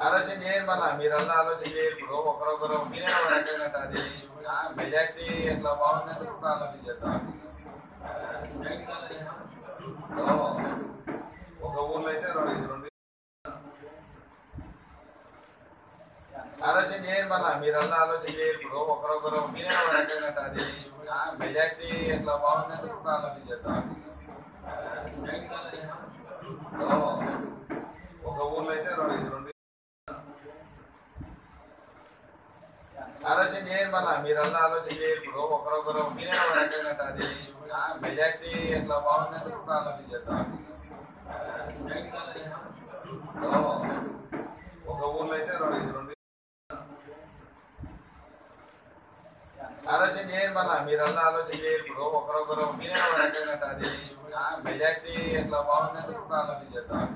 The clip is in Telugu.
ఆలోచన చేయండి మళ్ళా మీరల్లా ఆలోచన చేయండి. ఇప్పుడు ఒకరొకరు ఒపీనియన్ ఒక రకంగా అది మెజార్టీ ఎట్లా బాగుందంటే ఇప్పుడు ఆలోచన చేద్దాం. ఒక ఊర్లో అయితే రెండు ఆలోచన చేయండి మళ్ళా మీరల్లా ఆలోచన చేయండి. ఇప్పుడు ఒకరొకరు ఒపీనియన్ ఒక రకంగా అది మెజార్టీ ఎట్లా బాగుందంటే ఇప్పుడు ఆలోచన చేద్దాం. ఒక ఊర్లో అయితే రెండు ఆలోచన చేయండి మళ్ళా మీరల్లా ఆలోచన చేయండి. ఇప్పుడు ఒకరొకరు ఒపీనియన్ ఒక రకంగా అది మెజార్టీ ఎట్లా బాగుందంటే ఇప్పుడు ఆలోచన చేద్దాం. ఒక ఊర్లో అయితే రెండు ఆలోచన చేయండి మళ్ళా మీరల్లా ఆలోచన చేయండి. ఇప్పుడు ఒకరొకరు ఒపీనియన్ ఒక రకంగా అది మెజార్టీ ఎట్లా బాగుందంటే ఇప్పుడు ఆలోచన చేద్దాం.